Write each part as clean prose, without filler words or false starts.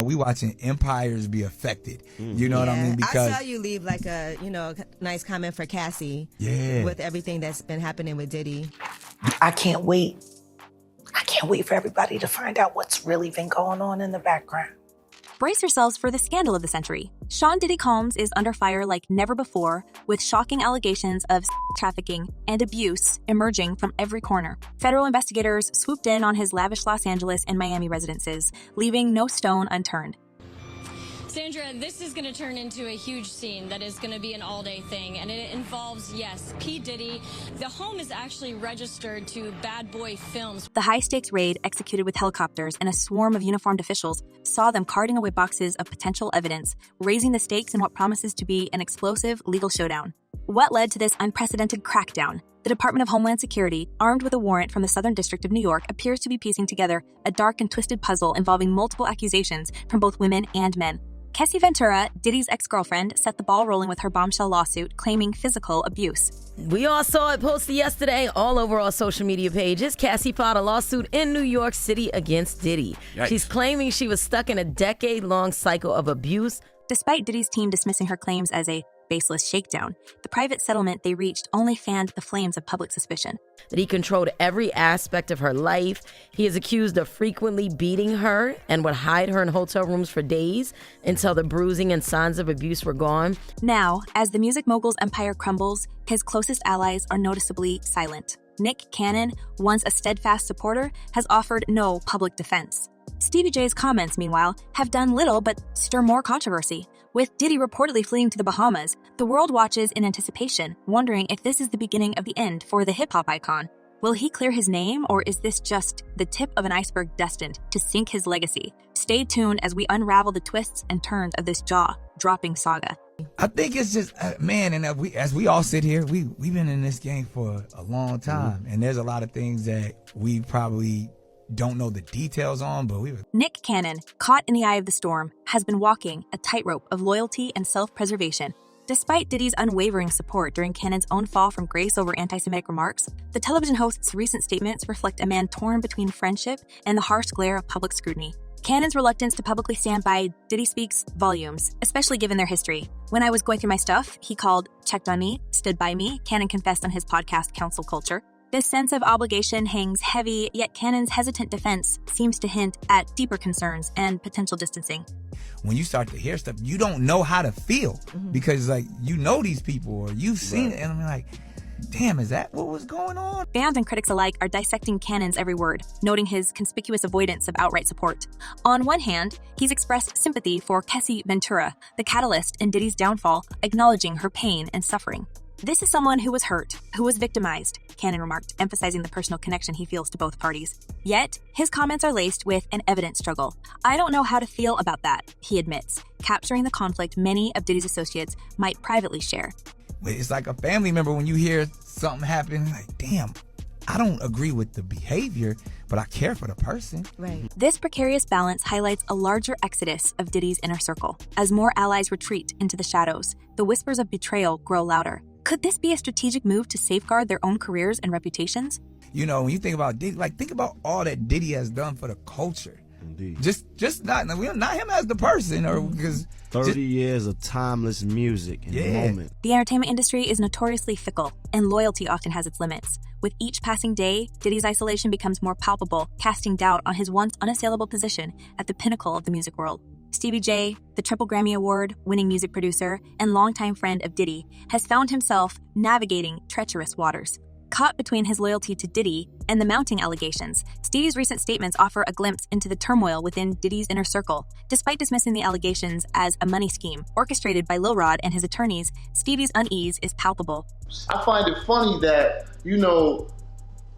we watching empires be affected. You know what I mean? Because I saw you leave like a nice comment for Cassie. Yeah. With everything that's been happening with Diddy. I can't wait. I can't wait for everybody to find out what's really been going on in the background. Brace yourselves for the scandal of the century. Sean Diddy Combs is under fire like never before, with shocking allegations of trafficking and abuse emerging from every corner. Federal investigators swooped in on his lavish Los Angeles and Miami residences, leaving no stone unturned. Sandra, this is going to turn into a huge scene that is going to be an all-day thing, and it involves, yes, P. Diddy. The home is actually registered to Bad Boy Films. The high-stakes raid, executed with helicopters and a swarm of uniformed officials, saw them carting away boxes of potential evidence, raising the stakes in what promises to be an explosive legal showdown. What led to this unprecedented crackdown? The Department of Homeland Security, armed with a warrant from the Southern District of New York, appears to be piecing together a dark and twisted puzzle involving multiple accusations from both women and men. Kessie Ventura, Diddy's ex-girlfriend, set the ball rolling with her bombshell lawsuit claiming physical abuse. We all saw it posted yesterday all over our social media pages. Cassie filed a lawsuit in New York City against Diddy. Yikes. She's claiming she was stuck in a decade-long cycle of abuse. Despite Diddy's team dismissing her claims as a baseless shakedown, the private settlement they reached only fanned the flames of public suspicion. That he controlled every aspect of her life. He is accused of frequently beating her and would hide her in hotel rooms for days until the bruising and signs of abuse were gone. Now, as the music mogul's empire crumbles, his closest allies are noticeably silent. Nick Cannon, once a steadfast supporter, has offered no public defense. Stevie J's comments, meanwhile, have done little but stir more controversy. With Diddy reportedly fleeing to the Bahamas, the world watches in anticipation, wondering if this is the beginning of the end for the hip-hop icon. Will he clear his name, or is this just the tip of an iceberg destined to sink his legacy? Stay tuned as we unravel the twists and turns of this jaw-dropping saga. I think it's just, man, and as we all sit here, we've been in this game for a long time, and there's a lot of things that we probably don't know the details on, but Nick Cannon, caught in the eye of the storm, has been walking a tightrope of loyalty and self-preservation. Despite Diddy's unwavering support during Cannon's own fall from grace over anti-Semitic remarks, the television host's recent statements reflect a man torn between friendship and the harsh glare of public scrutiny. Cannon's reluctance to publicly stand by Diddy speaks volumes, especially given their history. When I was going through my stuff, he called, checked on me, stood by me, Cannon confessed on his podcast Council Culture. This sense of obligation hangs heavy, yet Cannon's hesitant defense seems to hint at deeper concerns and potential distancing. When you start to hear stuff, you don't know how to feel because, like, you know these people or you've seen it, and I'm like, damn, is that what was going on? Fans and critics alike are dissecting Cannon's every word, noting his conspicuous avoidance of outright support. On one hand, he's expressed sympathy for Kessie Ventura, the catalyst in Diddy's downfall, acknowledging her pain and suffering. This is someone who was hurt, who was victimized, Cannon remarked, emphasizing the personal connection he feels to both parties. Yet, his comments are laced with an evident struggle. I don't know how to feel about that, he admits, capturing the conflict many of Diddy's associates might privately share. It's like a family member when you hear something happen, like, damn, I don't agree with the behavior, but I care for the person. Right. This precarious balance highlights a larger exodus of Diddy's inner circle. As more allies retreat into the shadows, the whispers of betrayal grow louder. Could this be a strategic move to safeguard their own careers and reputations? You know, when you think about Diddy, like, think about all that Diddy has done for the culture. Indeed. Just not him as the person, or because 30 years of timeless music and moment. The entertainment industry is notoriously fickle, and loyalty often has its limits. With each passing day, Diddy's isolation becomes more palpable, casting doubt on his once unassailable position at the pinnacle of the music world. Stevie J, the triple Grammy Award-winning music producer and longtime friend of Diddy, has found himself navigating treacherous waters. Caught between his loyalty to Diddy and the mounting allegations, Stevie's recent statements offer a glimpse into the turmoil within Diddy's inner circle. Despite dismissing the allegations as a money scheme orchestrated by Lil Rod and his attorneys, Stevie's unease is palpable. I find it funny that, you know,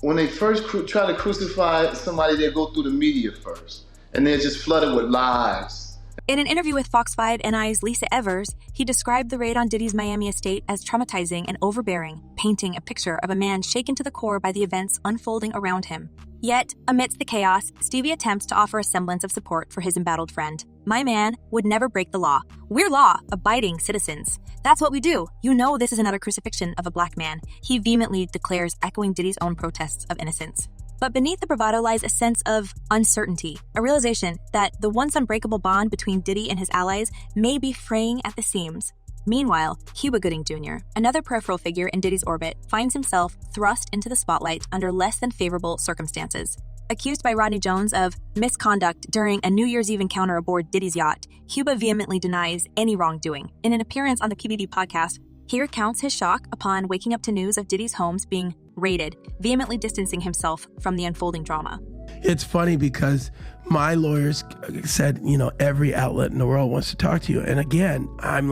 when they first try to crucify somebody, they go through the media first, and they're just flooded with lies. In an interview with Fox 5 NI's Lisa Evers, he described the raid on Diddy's Miami estate as traumatizing and overbearing, painting a picture of a man shaken to the core by the events unfolding around him. Yet, amidst the chaos, Stevie attempts to offer a semblance of support for his embattled friend. My man would never break the law. We're law-abiding citizens. That's what we do. You know this is another crucifixion of a black man, he vehemently declares, echoing Diddy's own protests of innocence. But beneath the bravado lies a sense of uncertainty, a realization that the once unbreakable bond between Diddy and his allies may be fraying at the seams. Meanwhile, Cuba Gooding Jr., another peripheral figure in Diddy's orbit, finds himself thrust into the spotlight under less than favorable circumstances. Accused by Rodney Jones of misconduct during a New Year's Eve encounter aboard Diddy's yacht, Cuba vehemently denies any wrongdoing. In an appearance on the PBD podcast, he recounts his shock upon waking up to news of Diddy's homes being raided, vehemently distancing himself from the unfolding drama. It's funny because my lawyers said, every outlet in the world wants to talk to you. And again, I'm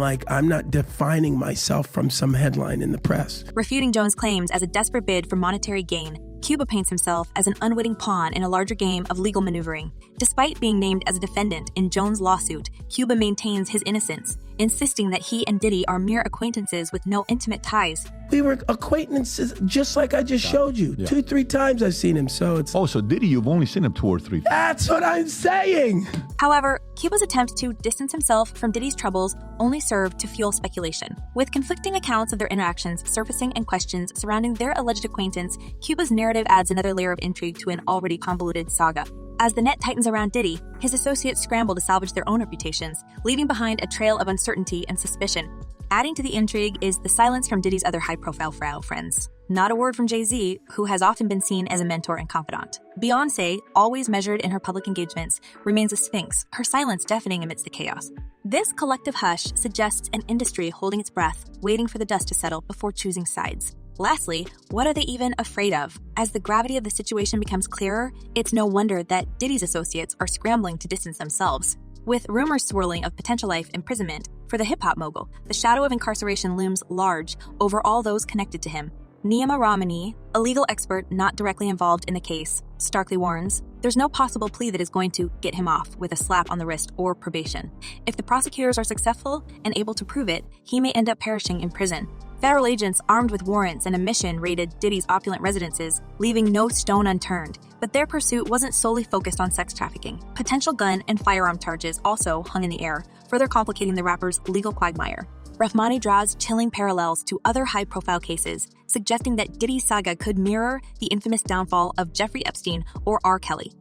not defining myself from some headline in the press. Refuting Jones' claims as a desperate bid for monetary gain, Cuba paints himself as an unwitting pawn in a larger game of legal maneuvering. Despite being named as a defendant in Jones' lawsuit, Cuba maintains his innocence, insisting that he and Diddy are mere acquaintances with no intimate ties. We were acquaintances just like I just showed you. Yeah. 2-3 times I've seen him, so it's... Oh, so Diddy, you've only seen him 2 or 3 times. That's what I'm saying! However, Cuba's attempt to distance himself from Diddy's troubles only served to fuel speculation. With conflicting accounts of their interactions surfacing and questions surrounding their alleged acquaintance, Cuba's narrative adds another layer of intrigue to an already convoluted saga. As the net tightens around Diddy, his associates scramble to salvage their own reputations, leaving behind a trail of uncertainty and suspicion. Adding to the intrigue is the silence from Diddy's other high-profile friends. Not a word from Jay-Z, who has often been seen as a mentor and confidant. Beyoncé, always measured in her public engagements, remains a sphinx, her silence deafening amidst the chaos. This collective hush suggests an industry holding its breath, waiting for the dust to settle before choosing sides. Lastly, what are they even afraid of? As the gravity of the situation becomes clearer, it's no wonder that Diddy's associates are scrambling to distance themselves. With rumors swirling of potential life imprisonment for the hip-hop mogul, the shadow of incarceration looms large over all those connected to him. Niyama Ramani, a legal expert not directly involved in the case, starkly warns, there's no possible plea that is going to get him off with a slap on the wrist or probation. If the prosecutors are successful and able to prove it, he may end up perishing in prison. Federal agents armed with warrants and a mission raided Diddy's opulent residences, leaving no stone unturned. But their pursuit wasn't solely focused on sex trafficking. Potential gun and firearm charges also hung in the air, further complicating the rapper's legal quagmire. Rahmani draws chilling parallels to other high-profile cases, suggesting that Diddy's saga could mirror the infamous downfall of Jeffrey Epstein or R. Kelly.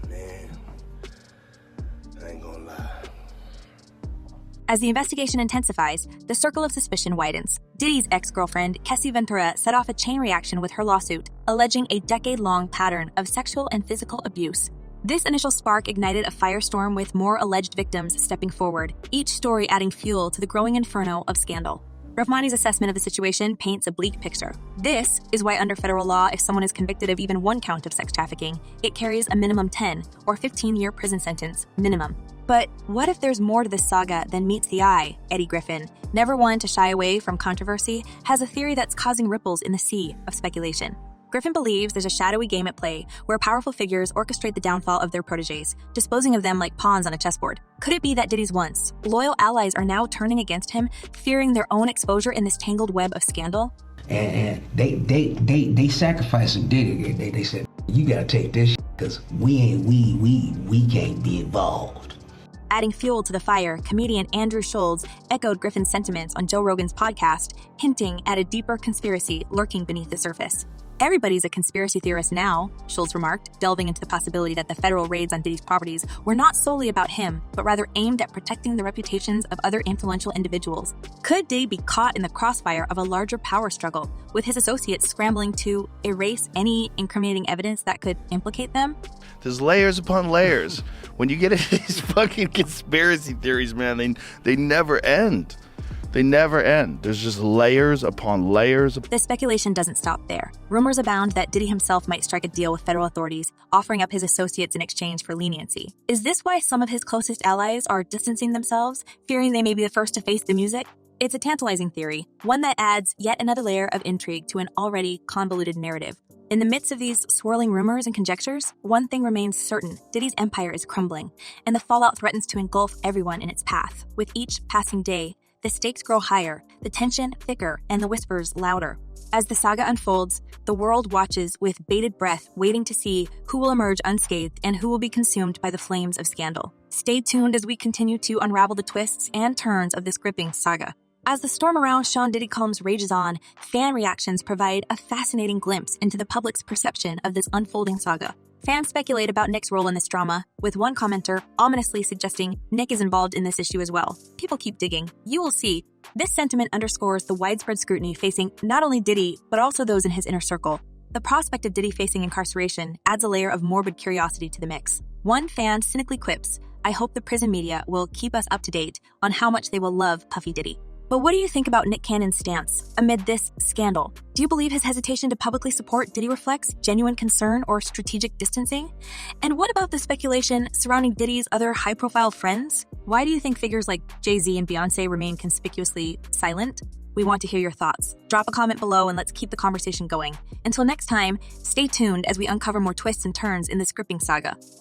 Man, I ain't gonna lie. As the investigation intensifies, the circle of suspicion widens. Diddy's ex-girlfriend, Kessie Ventura, set off a chain reaction with her lawsuit, alleging a decade-long pattern of sexual and physical abuse. This initial spark ignited a firestorm with more alleged victims stepping forward, each story adding fuel to the growing inferno of scandal. Rahmani's assessment of the situation paints a bleak picture. This is why under federal law, if someone is convicted of even one count of sex trafficking, it carries a minimum 10 or 15-year prison sentence, minimum. But what if there's more to this saga than meets the eye? Eddie Griffin, never one to shy away from controversy, has a theory that's causing ripples in the sea of speculation. Griffin believes there's a shadowy game at play where powerful figures orchestrate the downfall of their protégés, disposing of them like pawns on a chessboard. Could it be that Diddy's once loyal allies are now turning against him, fearing their own exposure in this tangled web of scandal? And they sacrificing Diddy. They said, you gotta take this because we can't be involved. Adding fuel to the fire, comedian Andrew Schultz echoed Griffin's sentiments on Joe Rogan's podcast, hinting at a deeper conspiracy lurking beneath the surface. Everybody's a conspiracy theorist now, Schultz remarked, delving into the possibility that the federal raids on Diddy's properties were not solely about him, but rather aimed at protecting the reputations of other influential individuals. Could Diddy be caught in the crossfire of a larger power struggle, with his associates scrambling to erase any incriminating evidence that could implicate them? There's layers upon layers. When you get into these fucking conspiracy theories, man, they never end. They never end. There's just layers upon layers. The speculation doesn't stop there. Rumors abound that Diddy himself might strike a deal with federal authorities, offering up his associates in exchange for leniency. Is this why some of his closest allies are distancing themselves, fearing they may be the first to face the music? It's a tantalizing theory, one that adds yet another layer of intrigue to an already convoluted narrative. In the midst of these swirling rumors and conjectures, one thing remains certain: Diddy's empire is crumbling, and the fallout threatens to engulf everyone in its path. With each passing day, the stakes grow higher, the tension thicker, and the whispers louder. As the saga unfolds, the world watches with bated breath, waiting to see who will emerge unscathed and who will be consumed by the flames of scandal. Stay tuned as we continue to unravel the twists and turns of this gripping saga. As the storm around Sean Diddy Combs rages on, fan reactions provide a fascinating glimpse into the public's perception of this unfolding saga. Fans speculate about Nick's role in this drama, with one commenter ominously suggesting Nick is involved in this issue as well. People keep digging. You will see. This sentiment underscores the widespread scrutiny facing not only Diddy, but also those in his inner circle. The prospect of Diddy facing incarceration adds a layer of morbid curiosity to the mix. One fan cynically quips, "I hope the prison media will keep us up to date on how much they will love Puffy Diddy." But what do you think about Nick Cannon's stance amid this scandal? Do you believe his hesitation to publicly support Diddy reflects genuine concern or strategic distancing? And what about the speculation surrounding Diddy's other high-profile friends? Why do you think figures like Jay-Z and Beyonce remain conspicuously silent? We want to hear your thoughts. Drop a comment below and let's keep the conversation going. Until next time, stay tuned as we uncover more twists and turns in this gripping saga.